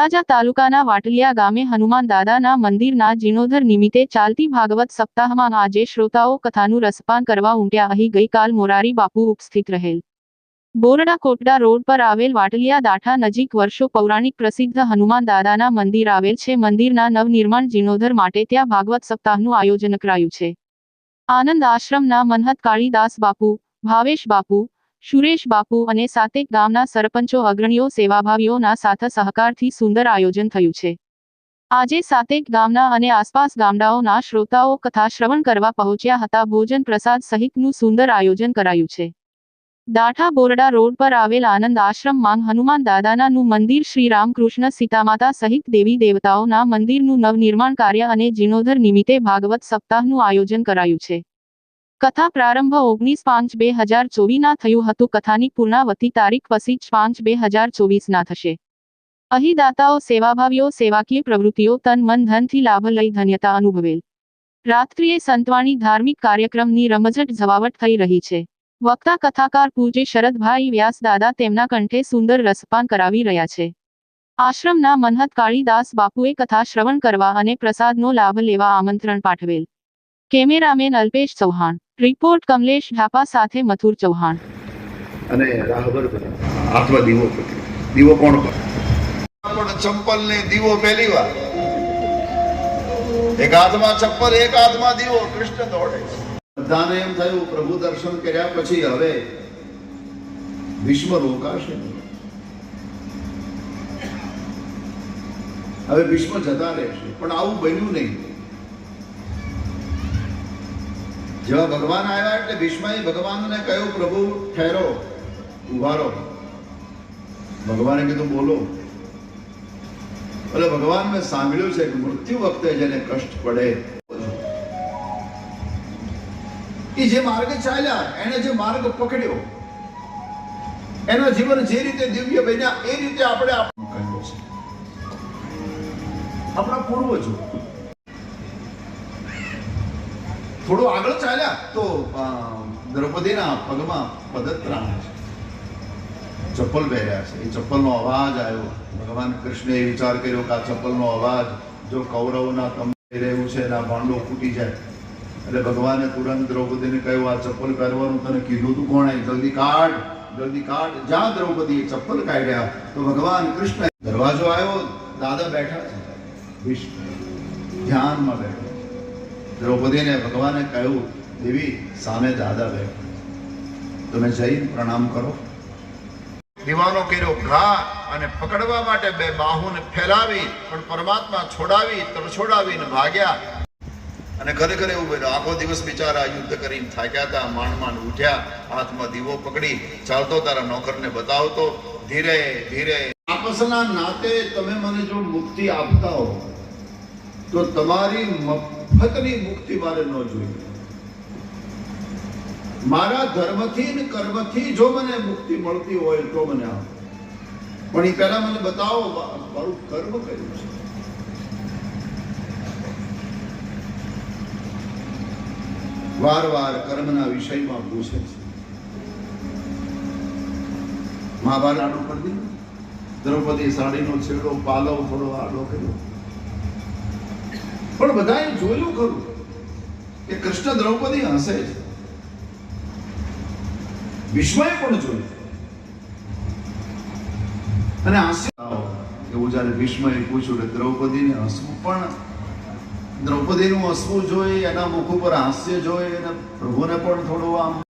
તળાજા તાલુકાના વાટલિયા ગામે હનુમાન દાદાના મંદિરના જીર્ણોદ્ધાર નિમિત્તે ચાલતી ભાગવત સપ્તાહમાં આજે શ્રોતાઓ કથાનું રસપાન કરવા ઉમટ્યા. અહીં ગઈકાલ મોરારી બાપુ ઉપસ્થિત રહેલ. બોરડા કોટડા રોડ પર આવેલ વાટલિયા દાઠા નજીક વર્ષો પૌરાણિક પ્રસિદ્ધ હનુમાન દાદાના મંદિર આવેલ છે. મંદિરના નવનિર્માણ જીર્ણોદ્ધાર માટે ત્યાં ભાગવત સપ્તાહનું આયોજન કરાયું છે. આનંદ આશ્રમના મનહત કાળીદાસ બાપુ, ભાવેશ બાપુ, સુરેશ બાપુ અને સાતેક ગામના સરપંચો અગ્રણીઓ સેવાભાવીઓના સાથ સહકારથી સુંદર આયોજન થયું છે. આજે સાતેક ગામના અને આસપાસ ગામડાઓના શ્રોતાઓ કથા શ્રવણ કરવા પહોંચ્યા હતા. ભોજન પ્રસાદ સહિતનું સુંદર આયોજન કરાયું છે. દાઠા બોરડા રોડ પર આવેલ આનંદ આશ્રમમાં હનુમાન દાદાનાનું મંદિર, શ્રી રામકૃષ્ણ સીતામાતા સહિત દેવી દેવતાઓના મંદિરનું નવનિર્માણ કાર્ય અને જીર્ણોદ્ધાર નિમિત્તે ભાગવત સપ્તાહનું આયોજન કરાયું છે. કથા પ્રારંભ 19/5/2024 થયું હતું. કથાની પૂર્ણાવતિ તારીખ 25/5/2024 થશે. અહીં દાતાઓ સેવાભાવીઓ સેવાકીય પ્રવૃત્તિઓ તન મન ધનથી લાભ લઈ ધન્યતા અનુભવેલ. રાત્રિએ સંતવાણી ધાર્મિક કાર્યક્રમની રમઝટ જવાવટ થઈ રહી છે. વક્તા કથાકાર પૂજ્ય શરદભાઈ વ્યાસ દાદા તેમના કંઠે સુંદર રસપાન કરાવી રહ્યા છે. આશ્રમના મનહત કાળીદાસ બાપુએ કથા શ્રવણ કરવા અને પ્રસાદનો લાભ લેવા આમંત્રણ પાઠવેલ. કેમેરામેન અલ્પેશ ચૌહાણ, રિપોર્ટ કમલેશ ઢાપા સાથે મથુર ચૌહાણ. અને રાહબર હાથમાં દીવો પકડ્યો. દીવો કોણ પણ ચંપલ ને દીવો પહેલી વાર, એક હાથમાં ચપ્પલ એક હાથમાં દીવો. કૃષ્ણ દોડે છે. બધાને એમ થયું પ્રભુ દર્શન કર્યા પછી હવે ભીષ્મ રોકાશે, હવે ભીષ્મ જતા રહેશે. પણ આવું બન્યું નહીં. જેવા ભગવાન આવ્યા એટલે ભીષ્મએ ભગવાનને કહ્યું, પ્રભુ ઠહેરો, ઉભા રહો. ભગવાને કીધું બોલો. એટલે ભગવાન મેં સાંભળ્યું છે કે મૃત્યુ વખતે જેને કષ્ટ પડે, એ જે માર્ગે ચાલ્યા, એને જે માર્ગ પકડ્યો, એના જીવન જે રીતે દિવ્ય બન્યા એ રીતે આપણે કહ્યું છે. આપણા પૂર્વજો થોડું આગળ ચાલ્યા તો દ્રૌપદીના પગમાં પદત્રાણ છે, ચપ્પલ પહેર્યા છે. એ ચપ્પલનો અવાજ આવ્યો. ભગવાન કૃષ્ણએ વિચાર કર્યો કે આ ચપ્પલનો અવાજ જો કૌરવના કમરે રહેવું છે, એના ભાંડો ફૂટી જાય. એટલે ભગવાને તુરંત દ્રૌપદીને કહ્યું, આ ચપ્પલ પહેરવાનું તને કીધું તું કોણે? જલ્દી કાઢ, જલ્દી કાઢ. જ્યાં દ્રૌપદીએ ચપ્પલ કાઢ્યા તો ભગવાન કૃષ્ણ દરવાજો આવ્યો. દાદા બેઠા છે, ભીષ્મ ધ્યાનમાં બેઠા. દ્રૌપદીને ભગવાને કહ્યું, દેવી સામે દાદા બેઠા, તમે જઈને પ્રણામ કરો. દીવાનો કર્યો ઘા અને પકડવા માટે બે બાહુને ફેલાવી, પણ પરમાત્મા છોડાવી, તરછોડાવીને ભાગ્યા. અને ખરેખર એવું બન્યું. આખો દિવસ બિચારા યુદ્ધ કરીને થાક્યા હતા, માંડ માંડ ઉઠ્યા, હાથમાં દીવો પકડી ચાલતો તારા નોકરને બતાવતો. ધીરે ધીરે આપસના નાતે તમે મને જો મુક્તિ આપતા હો તો તમારી મફતની મુક્તિ મારે ન જોઈએ. મારા ધર્મથી ને કર્મથી જો મને મુક્તિ મળતી હોય તો મને આપો, પણ એ પહેલા મને બતાવો મારું કર્મ કયું છે. વાર કર્મના વિષયમાં પૂછે છે. મહાભારત આડો કરી દીધું. દ્રૌપદી સાડીનો છેડો પાલવ થોડો આડો કર્યો. પણ બધાએ જોયું ખરું કે કૃષ્ણ દ્રૌપદી હસે છે. ભીષ્મએ પણ જોયું. અને હાસ્ય એવું જયારે ભીષ્મએ પૂછ્યું કે દ્રૌપદીને હસવું, પણ દ્રૌપદીનું હસવું જોઈ, એના મુખ ઉપર હાસ્ય જોઈ, અને પ્રભુને પણ થોડું આમ